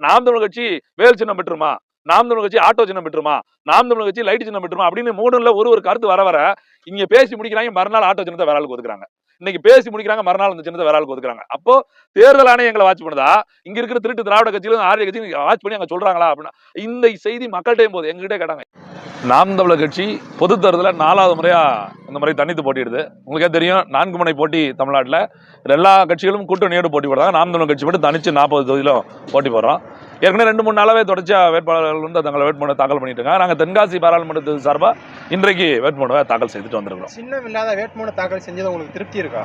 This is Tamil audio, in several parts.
நாம் தமிழர் கட்சி வேல் சின்னம் பெற்றுமா, நாம் தமிழர் கட்சி ஆட்டோ சின்னம் பெற்றுமா, நாம் தமிழர் கட்சி லைட் சின்னம் பெற்றுமா அப்படின்னு மூணுல ஒரு கருத்து வர இங்க பேசி முடிக்கிறாங்க, மறுநாள் ஆட்டோ சின்னத்தை வேற ஆளுக்கு ஒதுக்குறாங்க. இன்னைக்கு பேசி முடிக்கிறாங்க, மறுநாள் அந்த சின்னத்தை வேற ஆளுக்கு ஒதுக்குறாங்க. அப்போ தேர்தல் ஆணையம் எங்களை வாட்ச் பண்ணுதா, இங்க இருக்கிற திருட்டு திராவிட கட்சியிலும் ஆரிய கட்சியும் வாட்ச் பண்ணி அங்க சொல்றாங்களா அப்படின்னா இந்த செய்தி மக்கள்கிட்டையும் போது எங்ககிட்ட கேட்டாங்க. நாம் தமிழர் கட்சி பொது தேர்தலில் 4வது முறையா இந்த முறை தனித்து போட்டியிடுது. உங்களுக்கே தெரியும், 4 முனை போட்டி தமிழ்நாட்டில் எல்லா கட்சிகளும் கூட்டணியோடு போட்டி போடுறாங்க. நாம் தமிழர் கட்சி மட்டும் தனிச்சு 40 தொகுதியிலும் போட்டி போடுறோம். ஏற்கனவே 2-3 நாளாவே தொடர்ச்சியா வேட்பாளர்கள் வந்து தங்களை வேட்புமனு தாக்கல் பண்ணிட்டு இருக்காங்க. நாங்கள் தென்காசி பாராளுமன்ற சார்பா இன்றைக்கு வேட்புமனுவை தாக்கல் செய்துட்டு வந்திருக்கிறோம். சின்னம் இல்லாத வேட்புமனு தாக்கல் செஞ்சது உங்களுக்கு திருப்தி இருக்கா?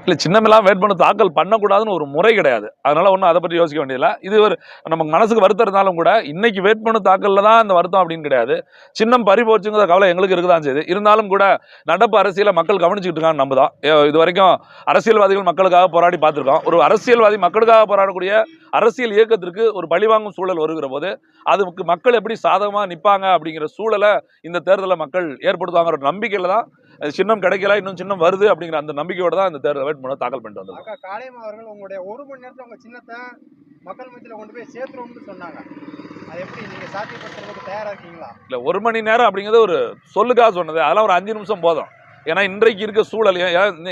இல்லை, சின்னமெல்லாம் வேட்புமனு தாக்கல் பண்ணக்கூடாதுன்னு ஒரு முறை கிடையாது. அதனால ஒன்றும் அதை பற்றி யோசிக்க வேண்டியதில்லை. இது ஒரு நமக்கு மனசுக்கு வருத்தம் இருந்தாலும் கூட இன்னைக்கு வேட்புமனு தாக்கல்ல தான் இந்த வருத்தம் அப்படின்னு கிடையாது. சின்னம் பறி போச்சுங்கிற கவலை எங்களுக்கு இருக்குதான் செய்யுது. இருந்தாலும் கூட நடப்பு அரசியலை மக்கள் கவனிச்சுக்கிட்டு இருக்கான்னு நம்புதான். இது வரைக்கும் அரசியல்வாதிகள் மக்களுக்காக போராடி பார்த்துருக்கோம். ஒரு அரசியல்வாதி மக்களுக்காக போராடக்கூடிய அரசியல் இயக்கத்திற்கு ஒரு பழிவாங்கும் சூழல் வருகிற போது அதுக்கு மக்கள் எப்படி சாதகமாக நிற்பாங்க அப்படிங்கிற சூழலை இந்த தேர்தலை மக்கள் ஏற்படுத்துவாங்கிற ஒரு நம்பிக்கையில தான் சின்னம் கிடைக்கல, இன்னும் சின்னம் வருது அப்படிங்கிற அந்த நம்பிக்கையோட தான் இந்த தேர்தல் வேட்புமனு தாக்கல் பண்ணிட்டு வந்தாங்க. காளையம் அவர்கள் உங்களுடைய 1 மணி நேரத்தில் உங்க சின்னத்தை மக்கள் மத்தியில் கொண்டு போய் சேர்த்துருவோம்னு சொன்னாங்க. அது எப்படி நீங்க சாத்தியப்படுத்துறதுக்கு தயாரா இருக்கீங்களா? இல்லை, 1 மணி நேரம் அப்படிங்கிறது ஒரு சொல்லுக்காக சொன்னது. அதெல்லாம் ஒரு 5 நிமிஷம் போதும். ஏன்னா இன்றைக்கு இருக்க சூழல்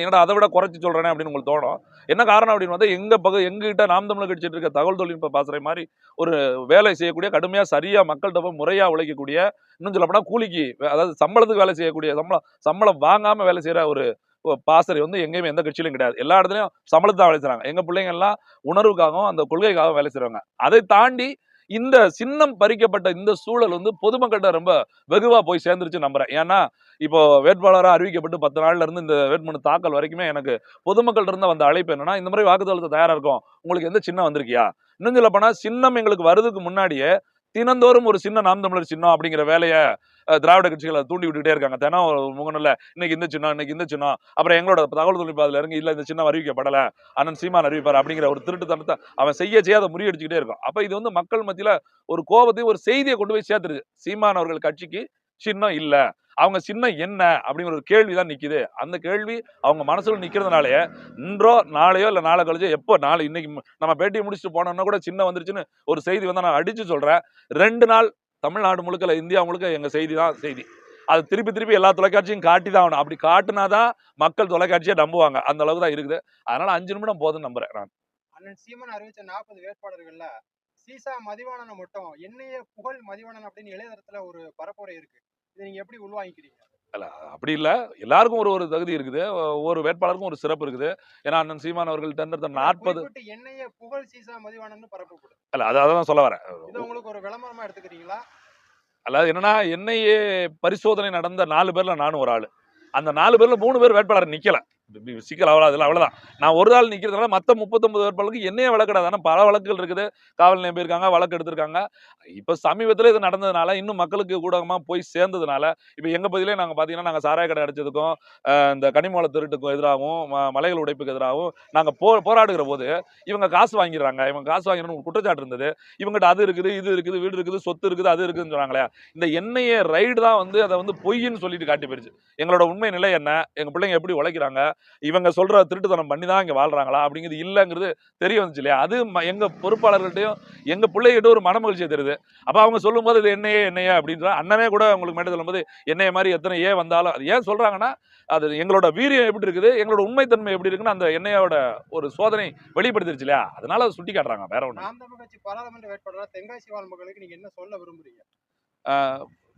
என்னடா அதை விட குறைச்சி சொல்றேனே அப்படின்னு உங்களுக்கு தோணும். என்ன காரணம் அப்படின்னு வந்து எங்ககிட்ட நாம் தமிழர் கட்சிட்டு இருக்க தகவல் தொழில்நுட்ப பாசறை மாதிரி ஒரு வேலை செய்யக்கூடிய, கடுமையா சரியா மக்கள்கிட்ட போய் முறையா உழைக்கக்கூடிய, இன்னும் சொல்ல போனா கூலிக்கு, அதாவது சம்பளத்துக்கு வேலை செய்யக்கூடிய, சம்பளம் வாங்காம வேலை செய்யற ஒரு பாசறை வந்து எங்கேயுமே எந்த கட்சியிலும் கிடையாது. எல்லா இடத்துலயும் சம்பளத்தான் வேலை செய்றாங்க. எங்க பிள்ளைங்க எல்லாம் உணர்வுக்காகவும் அந்த கொள்கைக்காகவும் வேலை செய்றாங்க. அதை தாண்டி இந்த சின்னம் பறிக்கப்பட்ட இந்த சூழல் வந்து பொதுமக்கள்கிட்ட ரொம்ப வெகுவா போய் சேர்ந்துருச்சு நம்புறேன். ஏன்னா இப்போ வேட்பாளராக அறிவிக்கப்பட்டு 10 நாள்ல இருந்து இந்த வேட்புமனு தாக்கல் வரைக்குமே எனக்கு பொதுமக்கள் இருந்த வந்த அழைப்பு என்னன்னா, இந்த மாதிரி வாக்குத்தளத்தை தயாரா இருக்கும், உங்களுக்கு எந்த சின்னம் வந்திருக்கியா, இன்னும் சொல்ல போனா சின்னம் எங்களுக்கு வருதுக்கு முன்னாடியே தினந்தோறும் ஒரு சின்ன நாம் தமிழர் சின்னம் அப்படிங்கிற வேலையை திராவிட கட்சிகளை தூண்டி விட்டுட்டே இருக்காங்க. தினம் முகநூல்ல இன்னைக்கு இந்த சின்னம், இன்னைக்கு இந்த சின்னம், அப்புறம் எங்களோட தகவல் தொழில்நுட்ப அதுல இறங்கி இல்ல இந்த சின்னம் அறிவிக்கப்படல, அண்ணன் சீமான் அறிவிப்பார் அப்படிங்கிற ஒரு திருட்டுத்தனத்தை அவன் செய்ய அதை முறியடிச்சுக்கிட்டே இருக்கும். அப்ப இது வந்து மக்கள் மத்தியில ஒரு கோபத்தையும் ஒரு செய்தியை கொண்டு போய் சேர்த்துருது. சீமான் அவர்கள் கட்சிக்கு சின்னம் இல்ல, அவங்க சின்னம் என்ன அப்படிங்கிற ஒரு கேள்விதான் நிக்குது. அந்த கேள்வி அவங்க மனசுல நிக்கிறதுனாலே இன்றோ நாளையோ இல்ல நாளை கழிச்சோ, எப்போ நாளை இன்னைக்கு நம்ம பேட்டியை முடிச்சுட்டு போனோம்னா கூட சின்னம் வந்துருச்சுன்னு ஒரு செய்தி வந்து நான் அடிச்சு சொல்றேன். 2 நாள் தமிழ்நாடு முழுக்க, இந்தியா முழுக்க எங்க செய்தி தான் செய்தி. அது திருப்பி எல்லா தொலைக்காட்சியும் காட்டி தான் ஆகணும். அப்படி காட்டுனாதான் மக்கள் தொலைக்காட்சியை நம்புவாங்க. அந்த அளவுக்கு தான் இருக்குது. அதனால 5 நிமிடம் போதுன்னு நம்புறேன் நான். அண்ணன் சீமான் அறிவிச்ச 40 வேட்பாளர்கள்ல சீசா மதிவாணனை மட்டும் என்னையே புகழ் மதிவாணன் அப்படின்னு இளையதரத்துல ஒரு பரப்புரை இருக்கு. இதை நீங்க எப்படி உள்வாங்கிக்கிறீங்க? இல்ல, அப்படி இல்ல. எல்லாருக்கும் ஒரு தகுதி இருக்குது. ஒவ்வொரு வேட்பாளருக்கும் ஒரு சிறப்பு இருக்குது. ஏன்னா அண்ணன் சீமான் அவர்கள் தேர்ந்தெடுத்த 40 என்னையே புகழ் சீசா மதிவாணன் பரப்பப்படுது. இல்ல, அதான் சொல்ல வரேன். இது உங்களுக்கு ஒரு விளம்பரமா எடுத்துக்கிறீங்களா? அதாவது என்னன்னா, என்னையே பரிசோதனை நடந்த 4 பேர்ல நானும் ஒரு ஆளு. அந்த 4 பேர்ல 3 பேர் வேட்பாளர் நிக்கல. சிக்கல் அவ்வளவுதான். நான் ஒரு ஆள் நிக்கிறதுனால மத்த 39 வேட்பாளருக்கு என்னையே வழக்கிடாது. ஆனா பல வழக்குகள் இருக்குது. காவல் நிலையம் போயிருக்காங்க, வழக்கு எடுத்திருக்காங்க. இப்ப சமீபத்துல இது நடந்ததுனால, இன்னும் மக்களுக்கு ஊடகமா போய் சேர்ந்ததுனால, இப்ப எங்க பகுதியிலே நாங்க பாத்தீங்கன்னா, நாங்க சாராய கடை அடைச்சதுக்கும் இந்த கனிமூல திருட்டுக்கும் எதிராகவும் மலைகள் உடைப்புக்கு எதிராகவும் நாங்க போராடுகிற போது இவங்க காசு வாங்கிடுறாங்க, இவங்க காசு வாங்கிடணும் குற்றச்சாட்டு இருந்தது. இவங்ககிட்ட அது இருக்குது, இது இருக்குது, வீடு இருக்குது, சொத்து இருக்குது, அது இருக்குதுன்னு சொன்னாங்களே. இந்த என்ஐஏ ரைடு தான் வந்து அதை வந்து பொய்ன்னு சொல்லிட்டு காட்டி போயிருச்சு. எங்களோட உண்மை நிலை என்ன, எங்க பிள்ளைங்க எப்படி உழைக்கிறாங்க, இவங்க சொல்ற திருட்டுத்தனம் பண்ணி தான் இங்க வாழ்றாங்களா அப்படிங்கிறது இல்லைங்கிறது தெரிய வந்துச்சு இல்லையா. அது எங்க பொறுப்பாளர்கள்ட்டையும் எங்க பிள்ளைகிட்ட ஒரு மனமகிழ்ச்சியை தருது. அப்ப அவங்க சொல்லும் போது இது என்னையே அப்படின்ற அண்ணனே கூட உங்களுக்கு மேட்டை சொல்லும் போது என்னைய மாதிரி எத்தனை வந்தாலும் அது ஏன் சொல்றாங்கன்னா, அது எங்களோட வீரியம் எப்படி இருக்குது, எங்களோட உண்மைத்தன்மை எப்படி இருக்குன்னு அந்த எண்ணெயோட ஒரு சோதனை வெளிப்படுத்திருச்சு இல்லையா. அதனால அதை சுட்டி காட்டுறாங்க, வேற ஒண்ணு. நாம் தமிழர் கட்சி பாராளுமன்ற வேட்பாளர் தென்காசி வாழ் மக்களுக்கு நீங்க என்ன சொல்ல விரும்புறீங்க?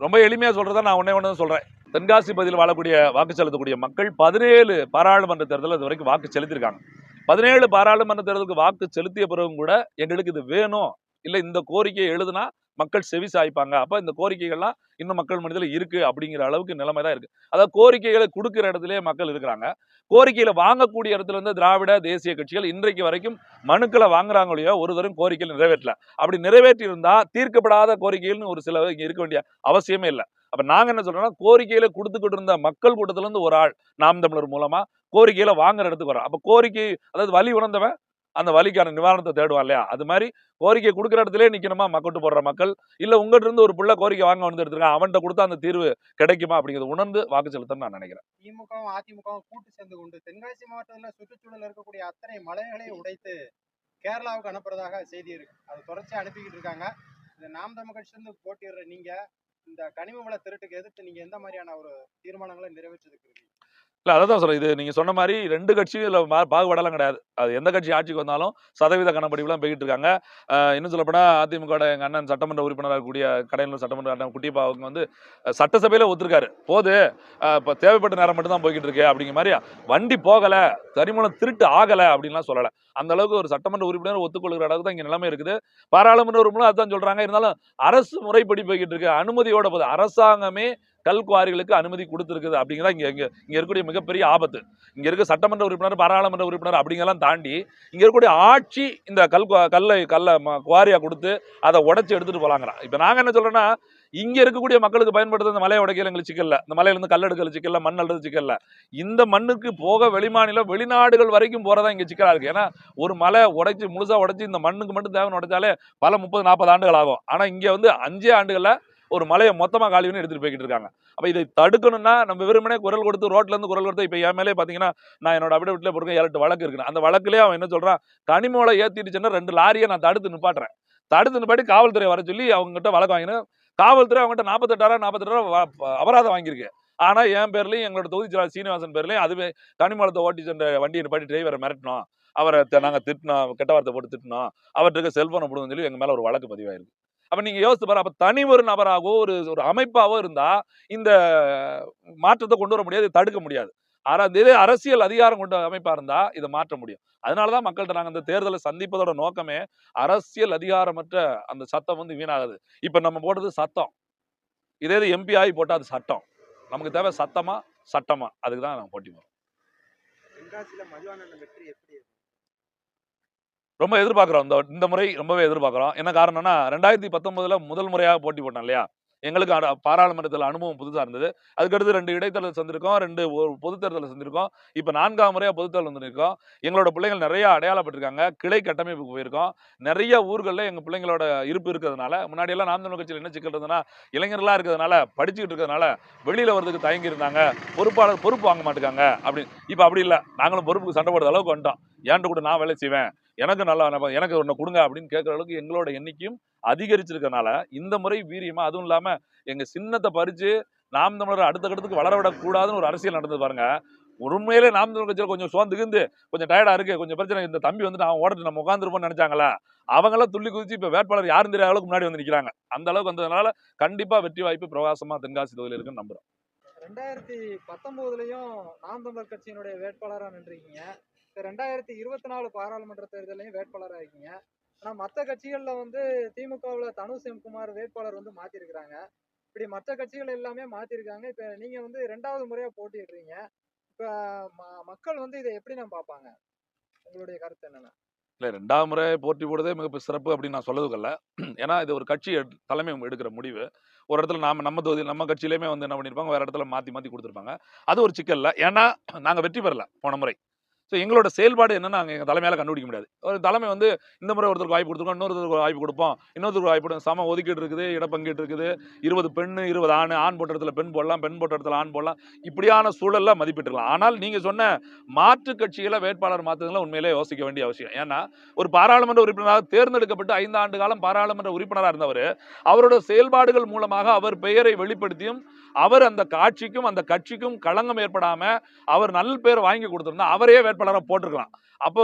ரொம்ப எளிமையா சொல்றதா நான் ஒண்ணே சொல்றேன். தென்காசி பகுதியில் வாழக்கூடிய வாக்கு செலுத்தக்கூடிய மக்கள் 17 பாராளுமன்ற தேர்தலில் இது வரைக்கும் வாக்கு செலுத்திருக்காங்க. 17 பாராளுமன்ற தேர்தலுக்கு வாக்கு செலுத்திய பிறகும் கூட எங்களுக்கு இது வேணும், இல்ல இந்த கோரிக்கையை எழுதுனா மக்கள் செவி சாய்ப்பாங்க, அப்ப இந்த கோரிக்கைகள்லாம் இன்னும் மக்கள் மனதில் இருக்கு அப்படிங்கிற அளவுக்கு நிலைமை தான் இருக்கு. அதாவது கோரிக்கைகளை கொடுக்கிற இடத்திலே மக்கள் இருக்கிறாங்க. கோரிக்கையில வாங்கக்கூடிய இடத்துல இருந்து திராவிட தேசிய கட்சிகள் இன்றைக்கு வரைக்கும் மனுக்களை வாங்குறாங்களோ ஒரு தரம் கோரிக்கைகள் நிறைவேற்றல. அப்படி நிறைவேற்றி இருந்தா தீர்க்கப்படாத கோரிக்கைகள்னு ஒரு சில இங்க இருக்க வேண்டிய அவசியமே இல்லை. அப்ப நாங்க என்ன சொல்றோம்னா, கோரிக்கையில கொடுத்துக்கிட்டு இருந்த மக்கள் கூட்டத்துல இருந்து ஒரு ஆள் நாம் தமிழர் மூலமா கோரிக்கையில வாங்குற இடத்துக்கு வரோம். அப்ப கோரிக்கை, அதாவது வலி உணர்ந்தவன் அந்த வலிக்கான நிவாரணத்தை தேடுவான் இல்லையா, அது மாதிரி கோரிக்கை கொடுக்குற இடத்துல நிக்கணுமா மக்கட்டு போடுற மக்கள், இல்ல உங்ககிட்ட இருந்து ஒரு புள்ள கோரிக்கை வாங்க வந்து எடுத்துருக்கான் அவன்கிட்ட கொடுத்தா அந்த தீர்வு கிடைக்குமா அப்படிங்கிறது உணர்ந்து வாக்கு செலுத்தணும்னு நான் நினைக்கிறேன். திமுகவும் அதிமுகவும் கூட்டு சேர்ந்து கொண்டு தென்காசி மாவட்டத்தில் சுற்றுச்சூழல் இருக்கக்கூடிய அத்தனை மலைகளை உடைத்து கேரளாவுக்கு அனுப்புறதாக செய்தி இருக்கு. அது தொடர்ச்சியா அனுப்பிக்கிட்டு இருக்காங்க. இந்த நாம் தமிழ் கட்சியிலிருந்து போட்டியிடுற நீங்க இந்த கனிம வள திருட்டுக்கு எதிர்த்து நீங்க எந்த மாதிரியான ஒரு தீர்மானங்களை நிறைவேற்றிருக்கீங்க? இல்ல அததான் சொல்றேன். இது நீங்க சொன்ன மாரி 2 கட்சியும் இதுல பாகுபாடெல்லாம் கிடையாது. அது எந்த கட்சி ஆட்சிக்கு வந்தாலும் சதவீத கணக்கெடுப்புலாம் போய்க்கிட்டு இருக்காங்க. இன்னும் சொல்லப்போனா அதிமுகவோட எங்க அண்ணன் சட்டமன்ற உறுப்பினரா இருக்கக்கூடிய கடையனூர் சட்டமன்ற அண்ணன் குட்டிப்பா அவங்க வந்து சட்டசபையில ஒத்துருக்காரு. போது இப்ப தேவைப்பட்ட நேரம் மட்டும் தான் போய்க்கிட்டு இருக்கு அப்படிங்கிற மாரி வண்டி போகல, கரிமூலம் திருட்டு ஆகல அப்படின்லாம் சொல்லல. அந்த அளவுக்கு ஒரு சட்டமன்ற உறுப்பினர் ஒத்துக்கொள்கிற அளவுக்கு தான் இங்க நிலைமை இருக்குது. பாராளுமன்ற உறுப்பினர் அதான் சொல்றாங்க. இருந்தாலும் அரசு முறைப்படி போய்க்கிட்டு இருக்கு. அனுமதியோட போகுது. அரசாங்கமே கல்குவாரிகளுக்கு அனுமதி கொடுத்திருக்குது அப்படிங்கிறதா இங்க இங்க இங்க இருக்கக்கூடிய மிகப்பெரிய ஆபத்து. இங்க இருக்க சட்டமன்ற உறுப்பினர், பாராளுமன்ற உறுப்பினர் அப்படிங்கெல்லாம் தாண்டி இங்க இருக்கக்கூடிய ஆட்சி இந்த கல்லை குவாரியா கொடுத்து அதை உடைச்சு எடுத்துட்டு போலாங்கிறான். இப்ப நாங்க என்ன சொல்றோம்னா, இங்க இருக்கக்கூடிய மக்களுக்கு பயன்படுத்த இந்த மலையை உடைக்கல எங்களுக்கு சிக்கல்ல, இந்த மலையில இருந்து கல் எடுக்கல சிக்கல்ல, மண் அள்ளுறது சிக்கல்ல. இந்த மண்ணுக்கு போக வெளிமாநிலம் வெளிநாடுகள் வரைக்கும் போறதா இங்க சிக்கலா இருக்கு. ஏன்னா ஒரு மலை உடைச்சு முழுசா உடைச்சு இந்த மண்ணுக்கு மட்டும் தேவைன்னு உடைச்சாலே பல 30-40 ஆண்டுகள் ஆகும். ஆனா இங்க வந்து 5 ஆண்டுகள்ல ஒரு மலையை மொத்தமா காலி பண்ணி எடுத்துட்டு போய்கிட்டு இருக்காங்க. அப்ப இதை தடுக்கணும்னா நம்ம வெறுமனே குரல் கொடுத்து ரோட்ல இருந்து குரல் கொடுத்து இப்ப என் மேலே பாத்தீங்கன்னா நான் என்னோட அபிடவிட்ல போட்டுருக்கேன் 7-8 வழக்கு இருக்கு. அந்த வழக்குலயே அவன் என்ன சொல்றான், கனிமூலை ஏத்திட்டு சென்ற 2 லாரியை நான் தடுத்து நிப்பாட்டுறேன். தடுத்து நிப்பாட்டி காவல்துறை வர சொல்லி அவங்க கிட்ட வழக்கு வாங்கினேன். காவல்துறை அவங்ககிட்ட 48,000 அபராதம் வாங்கியிருக்கு. ஆனா என் பேர்லயும் எங்களோட தொகுதி செயலாளர் சீனிவாசன் பேர்லயும் அதுவே கனிமூலத்தை ஓட்டி சென்ற வண்டியை நிப்பாட்டி டிரைவரை மிரட்டணும், அவரை நாங்க திட்டினோம், கெட்ட வார்த்தை போட்டு திட்டினோம், அவர்கிட்ட செல்போனை போடுன்னு சொல்லி எங்க மேல ஒரு வழக்கு பதிவாயிருக்கு. அப்ப நீங்க யோசித்து பாரு, அப்ப தனி ஒரு நபராகவோ ஒரு அமைப்பாவோ இருந்தா இந்த மாற்றத்தை கொண்டு வர முடியாது, தடுக்க முடியாது. இதே அரசியல் அதிகாரம் கொண்ட அமைப்பா இருந்தா இதை மாற்ற முடியும். அதனாலதான் மக்கள்கிட்ட நாங்க இந்த தேர்தலை சந்திப்பதோட நோக்கமே அரசியல் அதிகாரமற்ற அந்த சத்தம் வந்து வீணாகுது. இப்ப நம்ம போடுறது சத்தம், இதே இது எம்பி ஆகி போட்டா அது சட்டம். நமக்கு தேவை சத்தமா சட்டமா, அதுக்குதான் நாங்க போட்டி போறோம். தென்காசியில மதிவாணன் வெற்றி எப்படி? ரொம்ப எதிர்பார்க்கிறோம். இந்த முறை ரொம்பவே எதிர்பார்க்கிறோம். என்ன காரணம்னா 2019 முதல் முறையாக போட்டி போட்டோம் இல்லையா, எங்களுக்கு பாராளுமன்றத்தில் அனுபவம் புதுசா இருந்தது. அதுக்கடுத்து 2 இடைத்தேர்தல் சந்திருக்கோம், 2 பொது தேர்தல் சந்திருக்கோம், இப்ப 4ஆம் முறையா பொது தேர்தல் வந்திருக்கோம். எங்களோட பிள்ளைகள் நிறைய அடையாளப்பட்டிருக்காங்க, கிளை கட்டமைப்புக்கு போயிருக்கோம். நிறைய ஊர்கள்ல எங்க பிள்ளைங்களோட இருப்பு இருக்கிறதுனால, முன்னாடி எல்லாம் நாம் தமிழர் கட்சியில் என்ன சிக்கல் இருந்ததுன்னா, இளைஞர்களா இருக்கிறதுனால படிச்சுக்கிட்டு இருக்கிறதுனால வெளியில வரதுக்கு தயங்கி இருந்தாங்க, பொறுப்பு வாங்க மாட்டாங்க அப்படி. இப்ப அப்படி இல்ல, நாங்களும் பொறுப்புக்கு சண்டை போடுற அளவுக்கு வந்துட்டோம். ஏன்ட்டு கூட நான் வேலை செய்வேன், எனக்கு நல்லா எனக்கு ஒன்று கொடுங்க அப்படின்னு கேட்குற அளவுக்கு எங்களோட எண்ணிக்கையும் அதிகரிச்சிருக்கனால இந்த முறை வீரியமா, அதுவும் இல்லாம எங்க சின்னத்தை பறிச்சு நாம் தமிழர் அடுத்த கட்டத்துக்கு வளர விடக்கூடாதுன்னு ஒரு அரசியல் நடந்தது பாருங்க. உண்மையிலே நாம் தமிழர் கட்சியில் கொஞ்சம் சோர்ந்துகிந்து கொஞ்சம் டயர்டா இருக்கு, கொஞ்சம் பிரச்சனை, இந்த தம்பி வந்து நான் ஓடட்டு நம்ம உட்காந்துருப்போம்னு நினைச்சாங்களா, அவங்களாம் துள்ளி குதிச்சு இப்ப வேட்பாளர் யாரும் தெரியாத அளவுக்கு முன்னாடி வந்து நிக்கிறாங்க. அந்த அளவுக்கு வந்ததுனால கண்டிப்பா வெற்றி வாய்ப்பு பிரகாசமா தென்காசி தொகுதியில் இருக்குன்னு நம்புறோம். 2019லயும் நாம் தமிழர் கட்சியினுடைய வேட்பாளரா நின்றீங்க. 2024 பாராளுமன்ற தேர்தலையும் வேட்பாளரா இருக்கீங்க. ஆனா மத்த கட்சிகள்ல வந்து திமுகவுல தனுஷ் எம் குமார் வேட்பாளர் வந்து மாத்திருக்கிறாங்க. இப்படி மற்ற கட்சிகள் எல்லாமே மாத்திருக்காங்க. இப்ப நீங்க வந்து 2வது முறையா போட்டியிடுறீங்க. இப்ப மக்கள் வந்து இதை எப்படி நான் பார்ப்பாங்க? உங்களுடைய கருத்து என்னன்னா? இல்ல 2ஆம் முறை போட்டி போடுறதே மிக சிறப்பு அப்படின்னு நான் சொல்லதுக்கல்ல. ஏன்னா இது ஒரு கட்சி தலைமை எடுக்கிற முடிவு. ஒரு இடத்துல நம்ம தொகுதி நம்ம கட்சியிலேயுமே வந்து என்ன பண்ணிருப்பாங்க, வேற இடத்துல மாத்தி கொடுத்துருப்பாங்க. அது ஒரு சிக்கல் இல்ல. ஏன்னா நாங்க வெற்றி பெறல போன முறை. ஸோ எங்களோட செயல்பாடு என்னன்னு எங்கள் தலைமையால கண்டுபிடிக்க முடியாது. ஒரு தலைமை வந்து இந்த முறை ஒருத்தருக்கு வாய்ப்பு கொடுத்துருக்கோம், இன்னொருத்தருக்கு வாய்ப்பு கொடுப்போம், இன்னொருத்தருக்கு வாய்ப்பு கொடுப்போம், சம ஒதுக்கீடு இருக்குது, இடப்பங்கீடு இருக்குது, 20 பெண் 20 ஆண், ஆண் போட்ட இடத்துல பெண் போடலாம், பெண் போட்ட இடத்துல ஆண் போடலாம், இப்படியான சூழல்ல மதிப்பிட்டுக்கலாம். ஆனால் நீங்க சொன்ன மாற்று கட்சிகளை வேட்பாளர் மாற்றுறதுல உண்மையிலே யோசிக்க வேண்டிய அவசியம். ஏன்னா ஒரு பாராளுமன்ற உறுப்பினராக தேர்ந்தெடுக்கப்பட்டு 5 ஆண்டு காலம் பாராளுமன்ற உறுப்பினராக இருந்தவர், அவரோட செயல்பாடுகள் மூலமாக அவர் பெயரை வெளிப்படுத்தியும் அவர் அந்த காட்சிக்கும் அந்த கட்சிக்கும் களங்கம் ஏற்படாம அவர் நல்ல பேர் வாங்கி கொடுத்திருந்தா அவரே வேட்பாளராக போட்டிருக்கலாம். அப்போ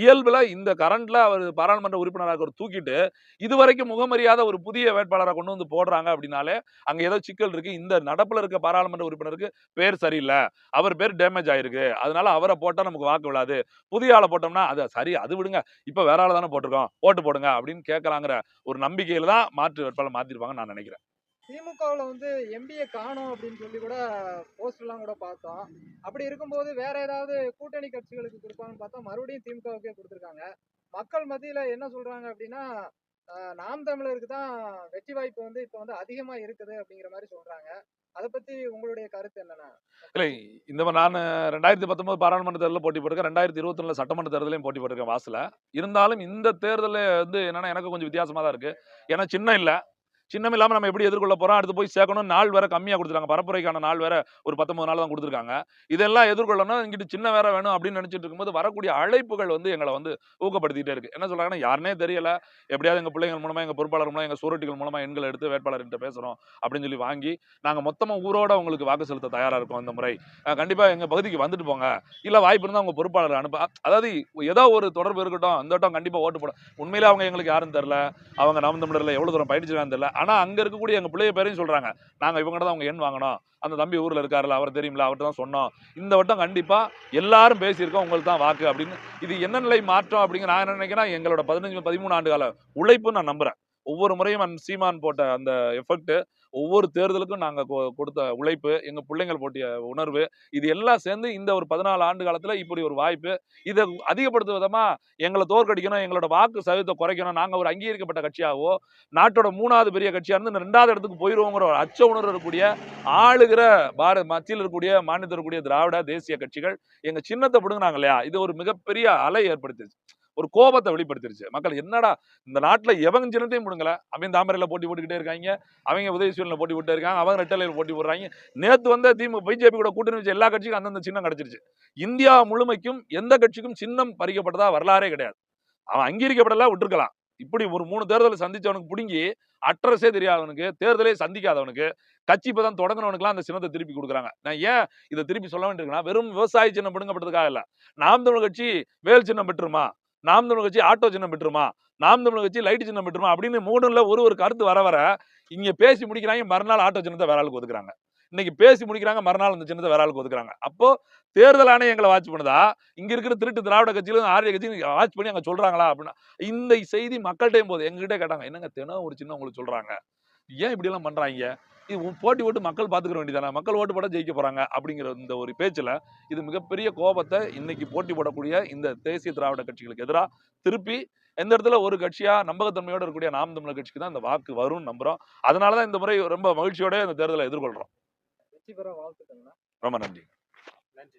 இயல்புல இந்த கரண்ட்ல அவர் பாராளுமன்ற உறுப்பினராக தூக்கிட்டு இதுவரைக்கும் முகமறியாத ஒரு புதிய வேட்பாளரை கொண்டு வந்து போடுறாங்க அப்படின்னாலே அங்க ஏதோ சிக்கல் இருக்கு. இந்த நடப்புல இருக்க பாராளுமன்ற உறுப்பினருக்கு பேர் சரியில்லை, அவர் பேர் டேமேஜ் ஆயிருக்கு, அதனால அவரை போட்டா நமக்கு வாக்கு விழாது, புதிய ஆளை போட்டோம்னா அது சரி, அது விடுங்க, இப்ப வேற ஆளை தானே போட்டிருக்கோம், ஓட்டு போடுங்க அப்படின்னு கேட்கலாங்கிற ஒரு நம்பிக்கையில தான் மாற்று வேட்பாளர் மாத்திருப்பாங்கன்னு நான் நினைக்கிறேன். திமுகவுல வந்து எம்பிஏ காணோம் அப்படின்னு சொல்லி கூட போஸ்ட் எல்லாம் கூட பார்த்தோம். அப்படி இருக்கும்போது வேற ஏதாவது கூட்டணி கட்சிகளுக்கு கொடுப்பாங்கன்னு பார்த்தா மறுபடியும் திமுகவுக்கே கொடுத்துருக்காங்க. மக்கள் மத்தியில என்ன சொல்றாங்க அப்படின்னா, நாம் தமிழருக்கு தான் வெற்றி வாய்ப்பு வந்து இப்ப வந்து அதிகமா இருக்குது அப்படிங்கிற மாதிரி சொல்றாங்க. அதை பத்தி உங்களுடைய கருத்து என்னன்னா? இல்லை, இந்த மாதிரி நான் 2019 பாராளுமன்ற தேர்தலில் போட்டி போட்டிருக்கேன், 2021 சட்டமன்ற தேர்தலையும் போட்டி போட்டிருக்கேன் வாசல. இருந்தாலும் இந்த தேர்தலில் வந்து என்னன்னா எனக்கு கொஞ்சம் வித்தியாசமா தான் இருக்கு. ஏன்னா சின்ன இல்லை, சின்னம் இல்லாம நம்ம எப்படி எதிர்கொள்ள போறோம், அடுத்து போய் சேர்க்கணும், நாள் வேற கம்மியா கொடுத்துருக்காங்க, பரப்புரைக்கான நாள் வேற ஒரு 19 நாள் தான் கொடுத்துருக்காங்க. இதெல்லாம் எதிர்கொள்ளணும், இங்கிட்டு சின்ன வேற வேணும் அப்படின்னு நினைச்சிட்டு இருக்கும்போது வரக்கூடிய அழைப்புகள் வந்து எங்களை வந்து ஊக்கப்படுத்திட்டே இருக்கு. என்ன சொல்றாங்கன்னா, யாருனே தெரியல, எப்படியாவது எங்க பிள்ளைகள் மூலமா, எங்க பொறுப்பாளர் மூலமா, எங்க சுவரொட்டிகள் மூலமா எண்களை எடுத்து வேட்பாளர்கிட்ட பேசுறோம் அப்படின்னு சொல்லி வாங்கி, நாங்க மொத்தமா ஊரோட உங்களுக்கு வாக்கு செலுத்த தயாரா இருக்கோம் இந்த முறை. கண்டிப்பா எங்க பகுதிக்கு வந்துட்டு போங்க, இல்ல வாய்ப்பு இருந்தா உங்க பொறுப்பாளர் அனுப்ப, அதாவது ஏதோ ஒரு தொடர்பு இருக்கட்டும், இந்த வட்டம் கண்டிப்பா ஓட்டு போட. உண்மையிலே அவங்க எங்களுக்கு யாரும் தெரியல, அவங்க நாம் தமிழர்ல எவ்வளவு தூரம் பயணிச்சிருக்கான்னு தெரியல. ஆனா அங்க இருக்கக்கூடிய எங்க பிள்ளைய பேரையும் சொல்றாங்க, நாங்க இவங்க தான் அவங்க எண் வாங்கணும், அந்த தம்பி ஊர்ல இருக்காருல்ல, அவர் தெரியுமில்ல, அவர்கிட்ட தான் சொன்னோம், இந்த வட்டம் கண்டிப்பா எல்லாரும் பேசியிருக்கோம், உங்களுக்கு தான் வாக்கு அப்படின்னு. இது என்ன நிலை மாற்றம் அப்படிங்கிற நான் என்ன நினைக்கிறேன், எங்களோட 15-13 ஆண்டு கால உழைப்பு நான் நம்புறேன். ஒவ்வொரு முறையும் சீமான் போட்ட அந்த எஃபெக்ட், ஒவ்வொரு தேர்தலுக்கும் நாங்க கொடுத்த உழைப்பு, எங்க பிள்ளைங்கள் போட்டிய உணர்வு, இது எல்லாம் சேர்ந்து இந்த ஒரு 14 ஆண்டு காலத்துல இப்படி ஒரு வாய்ப்பு. இதை அதிகப்படுத்தும் விதமா எங்களை தோற்கடிக்கணும், எங்களோட வாக்கு சதவீதத்தை குறைக்கணும், நாங்க ஒரு அங்கீகரிக்கப்பட்ட கட்சியாவோ, நாட்டோட 3வது பெரிய கட்சியா இருந்து 2வது இடத்துக்கு போயிருவோங்கிற ஒரு அச்ச உணர்வு இருக்கக்கூடிய ஆளுகிற மத்தியில் இருக்கக்கூடிய மாநிலத்தில் இருக்கக்கூடிய திராவிட தேசிய கட்சிகள் எங்க சின்னத்தை பிடுங்கினாங்க இல்லையா, இது ஒரு மிகப்பெரிய அலை ஏற்படுத்திருச்சு, ஒரு கோபத்தை வெளிப்படுத்திருச்சு. மக்கள் என்னடா இந்த நாட்டுல எவங்க சின்னத்தையும் பிடுங்கல, அவன் தாமரையில போட்டி போட்டுக்கிட்டே இருக்காங்க, அவங்க உதயசூரியன்ல போட்டி போட்டு இருக்காங்க, அவங்க ரெட்டலையில போட்டி போடுறாங்க. நேத்து வந்த பிஜேபி கூட கூட்டணி வச்ச எல்லா கட்சிக்கும் அந்தந்த சின்னம் கிடைச்சிருச்சு. இந்தியா முழுமைக்கும் எந்த கட்சிக்கும் சின்னம் பறிக்கப்பட்டதா வரலாறே கிடையாது. அவன் அங்கீகரிக்கப்படலாம் விட்டுருக்கலாம். இப்படி ஒரு 3 தேர்தலை சந்திச்சவனுக்கு பிடுங்கி அட்ரஸே தெரியாதவனுக்கு, தேர்தலே சந்திக்காதவனுக்கு, கட்சி இப்பதான் தொடங்கினவனுக்குலாம் அந்த சின்னத்தை திருப்பி கொடுக்குறாங்க. நான் ஏன் இதை திருப்பி சொல்ல வேண்டியிருக்கேன்னா, வெறும் விவசாய சின்னம் பிடுங்கப்பட்டதுக்காக இல்ல. நாம் தமிழர் கட்சி வேல் சின்னம் பெற்றுமா, நாம் தமிழர் கட்சி ஆட்டோ சின்னம் பெற்றுமா, நாம் தமிழர் கட்சி லைட் சின்னம் பெற்றுமா அப்படின்னு 3ல ஒரு கருத்து வர வர இங்க பேசி முடிக்கிறாங்க, மறுநாள் ஆட்டோ சின்னத்தை வேற ஆளுக்கு ஒதுக்குறாங்க. இன்னைக்கு பேசி முடிக்கிறாங்க, மறுநாள் அந்த சின்னத்தை வேற ஆளுக்கு ஒதுக்குறாங்க. அப்போ தேர்தல் ஆணையம் எங்களை வாட்ச் பண்ணுதா, இங்க இருக்கிற திருட்டு திராவிட கட்சியிலும் ஆரிய கட்சியும் வாட்ச் பண்ணி அங்க சொல்றாங்களா அப்படின்னா, இந்த செய்தி மக்கள்கிட்டையும் போது எங்ககிட்ட கேட்டாங்க, என்னங்க தினம் ஒரு சின்னம் உங்களுக்கு சொல்றாங்க, ஏன் இப்படி எல்லாம் பண்றாங்க, இது போட்டி போட்டு மக்கள் பாத்துக்கிற வேண்டியதானே, மக்கள் ஓட்டு போட ஜெயிக்க போறாங்க அப்படிங்கிற இந்த ஒரு பேச்சுல இது மிகப்பெரிய கோபத்தை இன்னைக்கு போட்டி போடக்கூடிய இந்த தேசிய திராவிட கட்சிகளுக்கு எதிராக திருப்பி எந்த இடத்துல ஒரு கட்சியா நம்பகத்தன்மையோட இருக்கக்கூடிய நாம் தமிழர் கட்சிக்கு தான் இந்த வாக்கு வரும்னு நம்புறோம். அதனாலதான் இந்த முறை ரொம்ப மகிழ்ச்சியோட இந்த தேர்தலை எதிர்கொள்றோம். வெற்றி பெற வாழ்த்துக்கள். ரொம்ப நன்றி. நன்றி.